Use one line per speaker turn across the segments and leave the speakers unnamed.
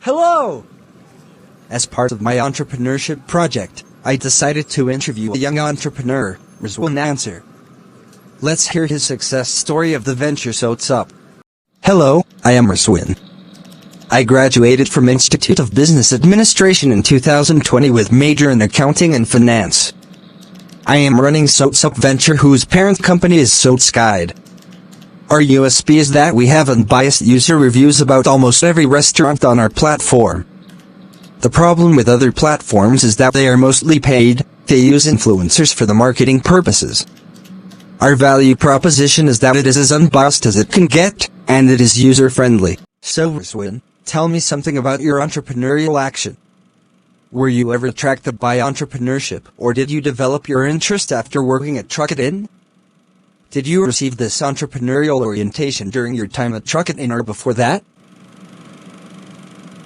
Hello! As part of my entrepreneurship project, I decided to interview a young entrepreneur, Rizwan Answer. Let's hear his success story of the venture Soats Up. Hello, I am Rizwan. I graduated from Institute of Business Administration in 2020 with major in accounting and finance. I am running Soats Up Venture, whose parent company is Soats Guide. Our USP is that we have unbiased user reviews about almost every restaurant on our platform. The problem with other platforms is that they are mostly paid, they use influencers for the marketing purposes. Our value proposition is that it is as unbiased as it can get, and it is user-friendly. So Rizwan, tell me something about your entrepreneurial action. Were you ever attracted by entrepreneurship, or did you develop your interest after working at Truckit-In? Did you receive this entrepreneurial orientation during your time at Truckit-In or before that?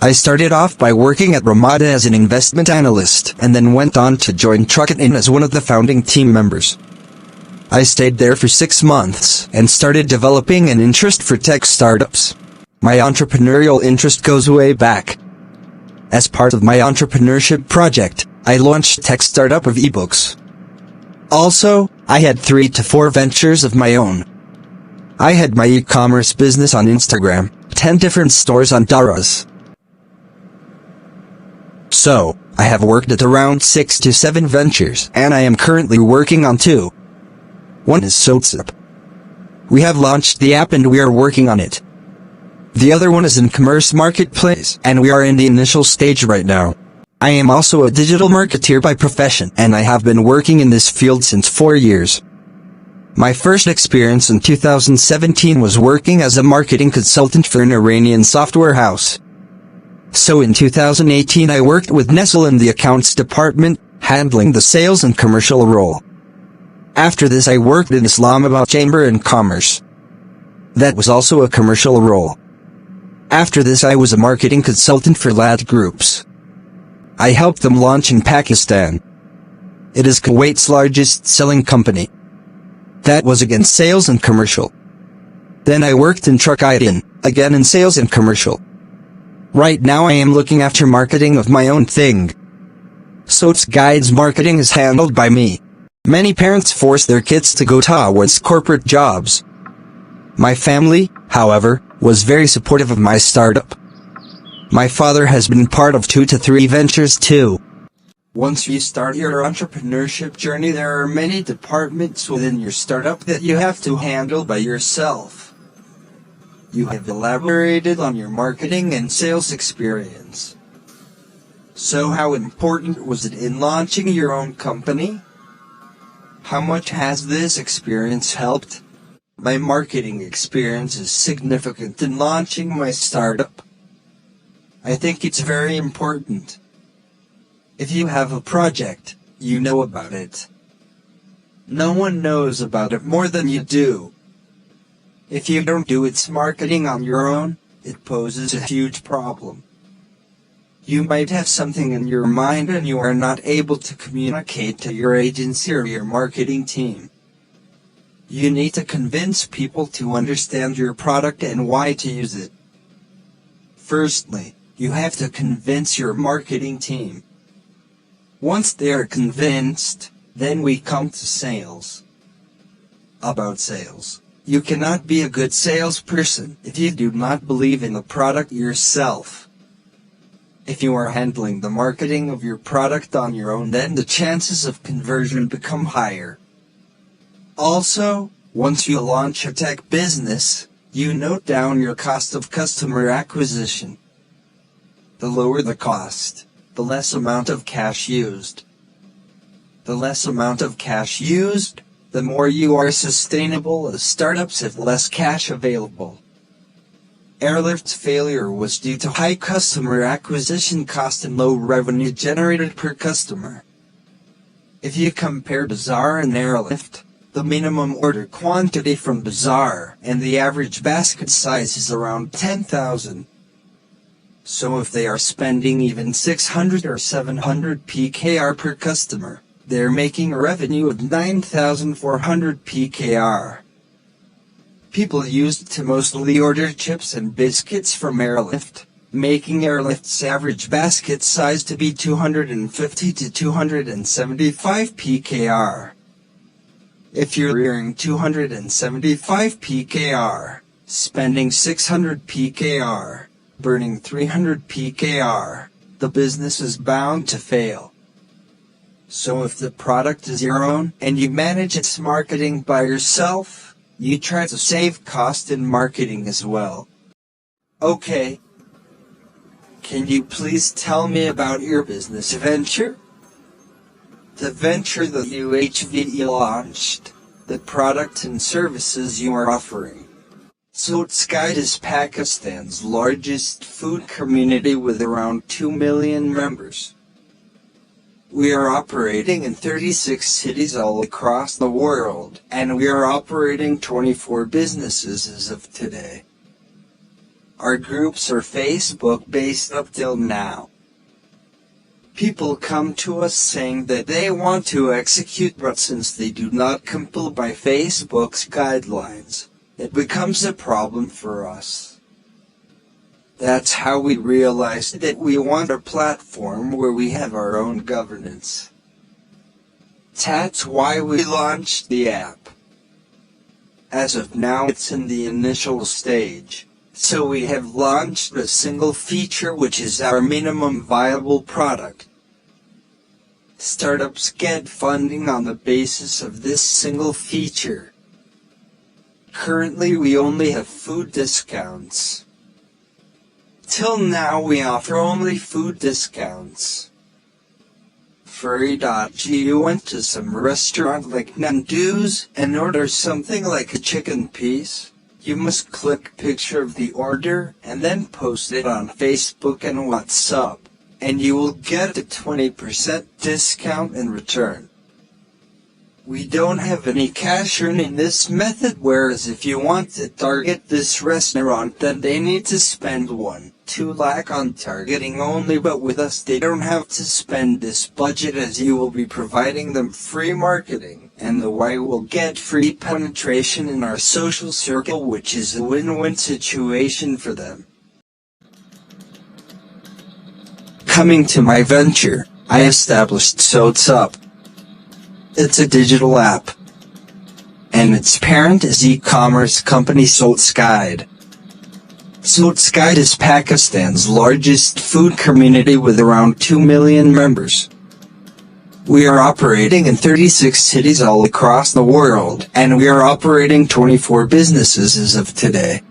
I started off by working at Ramada as an investment analyst, and then went on to join Truckit-In as one of the founding team members. I stayed there for 6 months, and started developing an interest for tech startups. My entrepreneurial interest goes way back. As part of my entrepreneurship project, I launched tech startup of ebooks. Also, I had 3 to 4 ventures of my own. I had my e-commerce business on Instagram, 10 different stores on Daraz. So, I have worked at around 6 to 7 ventures, and I am currently working on 2. One is Soats Up. We have launched the app and we are working on it. The other one is in Commerce Marketplace, and we are in the initial stage right now. I am also a digital marketer by profession, and I have been working in this field since 4 years. My first experience in 2017 was working as a marketing consultant for an Iranian software house. So in 2018 I worked with Nestle in the accounts department, handling the sales and commercial role. After this I worked in Islamabad Chamber and Commerce. That was also a commercial role. After this I was a marketing consultant for Lad Groups. I helped them launch in Pakistan. It is Kuwait's largest selling company. That was again sales and commercial. Then I worked in Truckit-In, again in sales and commercial. Right now I am looking after marketing of my own thing. Soats Guide's marketing is handled by me. Many parents force their kids to go towards corporate jobs. My family, however, was very supportive of my startup. My father has been part of 2 to 3 ventures too. Once you start your entrepreneurship journey, there are many departments within your startup that you have to handle by yourself. You have elaborated on your marketing and sales experience. So how important was it in launching your own company? How much has this experience helped? My marketing experience is significant in launching my startup. I think it's very important. If you have a project, you know about it. No one knows about it more than you do. If you don't do its marketing on your own, it poses a huge problem. You might have something in your mind and you are not able to communicate to your agency or your marketing team. You need to convince people to understand your product and why to use it. Firstly, you have to convince your marketing team. Once they are convinced, then we come to sales. About sales. You cannot be a good salesperson if you do not believe in the product yourself. If you are handling the marketing of your product on your own, then the chances of conversion become higher. Also, once you launch a tech business, you note down your cost of customer acquisition. The lower the cost, the less amount of cash used. The less amount of cash used, the more you are sustainable as startups have less cash available. Airlift's failure was due to high customer acquisition cost and low revenue generated per customer. If you compare Bazaar and Airlift, the minimum order quantity from Bazaar and the average basket size is around 10,000. So if they are spending even 600 or 700 PKR per customer, they're making a revenue of 9,400 PKR. People used to mostly order chips and biscuits from Airlift, making Airlift's average basket size to be 250 to 275 pkr. If you're rearing 275 pkr, spending 600 pkr, burning 300 pkr, the business is bound to fail. So if the product is your own and you manage its marketing by yourself, you try to save cost in marketing as well. Okay. Can you please tell me about your business venture? The venture that you launched, the product and services you are offering. Soats Guide is Pakistan's largest food community with around 2 million members. We are operating in 36 cities all across the world, and we are operating 24 businesses as of today. Our groups are Facebook based up till now. People come to us saying that they want to execute, but since they do not comply by Facebook's guidelines, it becomes a problem for us. That's how we realized that we want a platform where we have our own governance. That's why we launched the app. As of now, it's in the initial stage, so we have launched a single feature, which is our minimum viable product. Startups get funding on the basis of this single feature. Currently we only have food discounts. Till now we offer only food discounts. For you went to some restaurant like Nando's and order something like a chicken piece, you must click picture of the order and then post it on Facebook and WhatsApp, and you will get a 20% discount in return. We don't have any cash earned in this method, whereas if you want to target this restaurant, then they need to spend 1-2 lakh on targeting only, but with us they don't have to spend this budget, as you will be providing them free marketing, and the Y will get free penetration in our social circle, which is a win-win situation for them. Coming to my venture, I established Soats Up. It's a digital app, and its parent is e-commerce company Soats Guide. Soats Guide is Pakistan's largest food community with around 2 million members. We are operating in 36 cities all across the world, and we are operating 24 businesses as of today.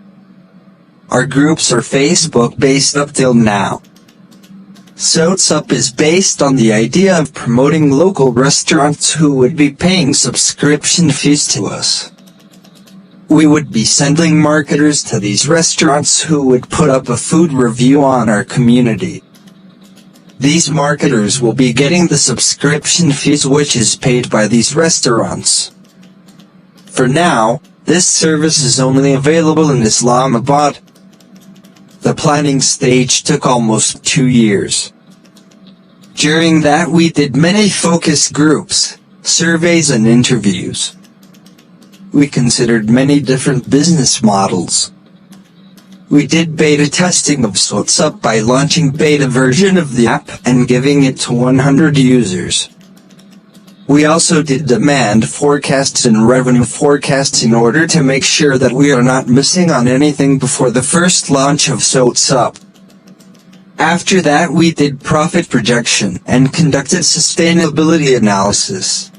Our groups are Facebook based up till now. Soats Up is based on the idea of promoting local restaurants who would be paying subscription fees to us. We would be sending marketers to these restaurants who would put up a food review on our community. These marketers will be getting the subscription fees, which is paid by these restaurants. For now, this service is only available in Islamabad. The planning stage took almost 2 years. During that we did many focus groups, surveys and interviews. We considered many different business models. We did beta testing of Soats Up by launching beta version of the app and giving it to 100 users. We also did demand forecasts and revenue forecasts in order to make sure that we are not missing on anything before the first launch of Soats Up. After that we did profit projection and conducted sustainability analysis.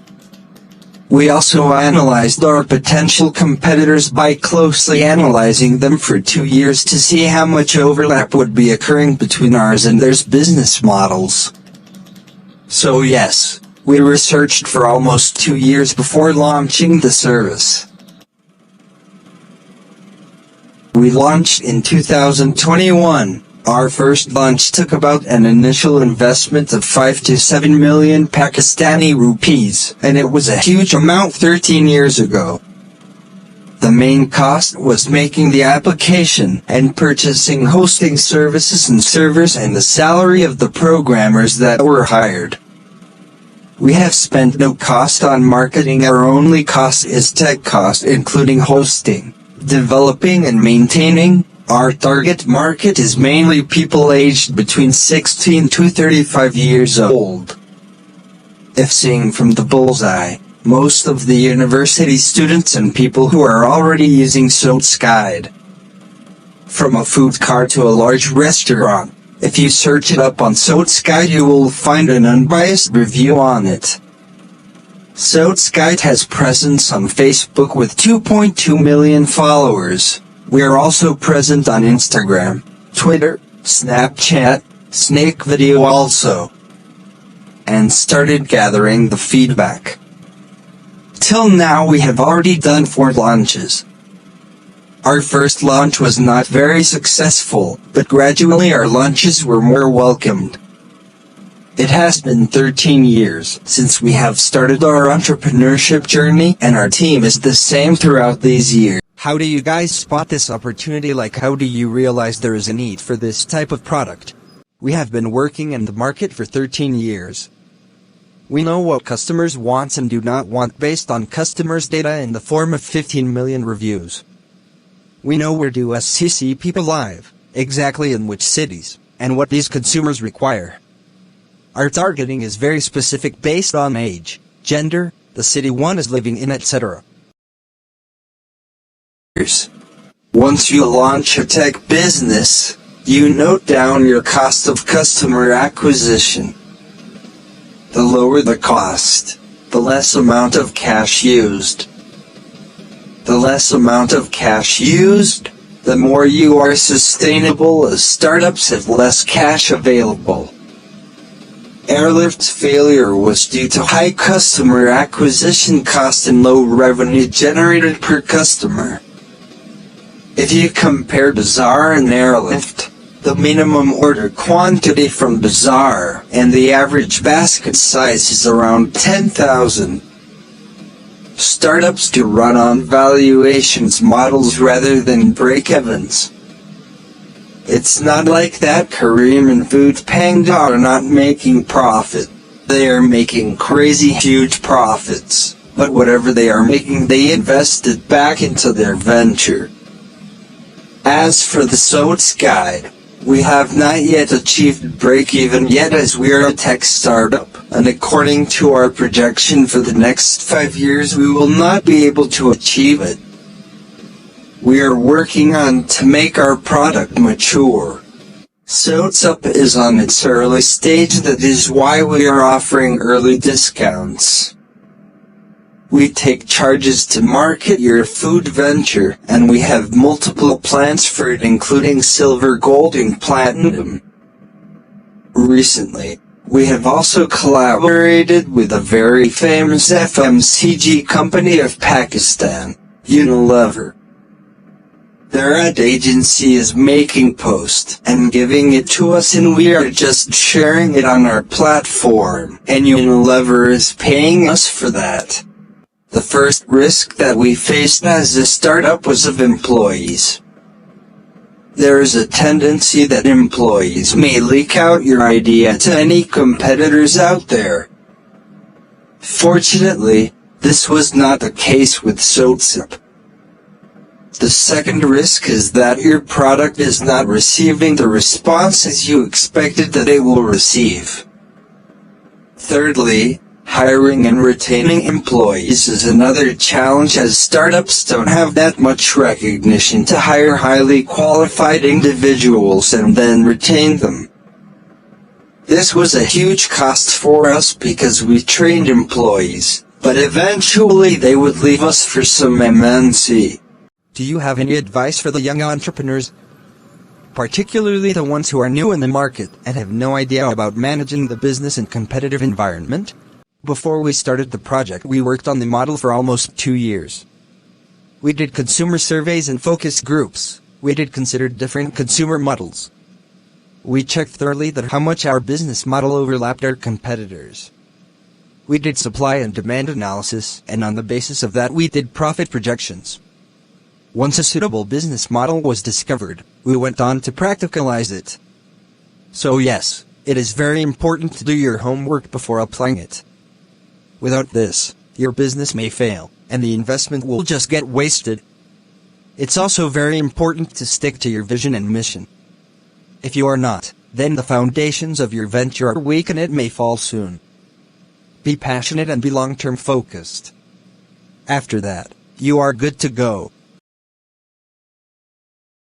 We also analyzed our potential competitors by closely analyzing them for 2 years to see how much overlap would be occurring between ours and theirs business models. So yes, we researched for almost 2 years before launching the service. We launched in 2021. Our first launch took about an initial investment of 5 to 7 million Pakistani rupees, and it was a huge amount 13 years ago. The main cost was making the application and purchasing hosting services and servers and the salary of the programmers that were hired. We have spent no cost on marketing. Our only cost is tech cost, including hosting, developing and maintaining, Our target market is mainly people aged between 16 to 35 years old. If seeing from the bullseye, most of the university students and people who are already using Soats Guide. From a food cart to a large restaurant, if you search it up on Soats Guide you will find an unbiased review on it. Soats Guide has presence on Facebook with 2.2 million followers. We are also present on Instagram, Twitter, Snapchat, Snake Video also. And started gathering the feedback. Till now we have already done 4 launches. Our first launch was not very successful, but gradually our launches were more welcomed. It has been 13 years since we have started our entrepreneurship journey, and our team is the same throughout these years. How do you guys spot this opportunity? Like, how do you realize there is a need for this type of product? We have been working in the market for 13 years. We know what customers want and do not want based on customers' data in the form of 15 million reviews. We know where do SCC people live, exactly in which cities, and what these consumers require. Our targeting is very specific based on age, gender, the city one is living in, etc. Once you launch a tech business, you note down your cost of customer acquisition. The lower the cost, the less amount of cash used. The less amount of cash used, the more you are sustainable, as startups have less cash available. Airlift's failure was due to high customer acquisition cost and low revenue generated per customer. If you compare Bazaar and Airlift, the minimum order quantity from Bazaar and the average basket size is around 10,000. Startups do run on valuations models rather than break-evens. It's not like that Careem and Foodpanda are not making profit. They are making crazy huge profits, but whatever they are making they invested back into their venture. As for the Soats Guide, we have not yet achieved break-even yet, as we are a tech startup, and according to our projection for the next 5 years we will not be able to achieve it. We are working on to make our product mature. Soatsup is on its early stage, that is why we are offering early discounts. We take charges to market your food venture, and we have multiple plans for it, including silver, gold and platinum. Recently, we have also collaborated with a very famous FMCG company of Pakistan, Unilever. Their ad agency is making post and giving it to us, and we are just sharing it on our platform, and Unilever is paying us for that. The first risk that we faced as a startup was of employees. There is a tendency that employees may leak out your idea to any competitors out there. Fortunately, this was not the case with Soatsup. The second risk is that your product is not receiving the responses you expected that it will receive. Thirdly, hiring and retaining employees is another challenge, as startups don't have that much recognition to hire highly qualified individuals and then retain them. This was a huge cost for us because we trained employees, but eventually they would leave us for some MNC. Do you have any advice for the young entrepreneurs? Particularly the ones who are new in the market and have no idea about managing the business in competitive environment? Before we started the project, we worked on the model for almost 2 years. We did consumer surveys and focus groups. We did consider different consumer models. We checked thoroughly that how much our business model overlapped our competitors. We did supply and demand analysis, and on the basis of that we did profit projections. Once a suitable business model was discovered, we went on to practicalize it. So yes, it is very important to do your homework before applying it. Without this, your business may fail, and the investment will just get wasted. It's also very important to stick to your vision and mission. If you are not, then the foundations of your venture are weak and it may fall soon. Be passionate and be long-term focused. After that, you are good to go.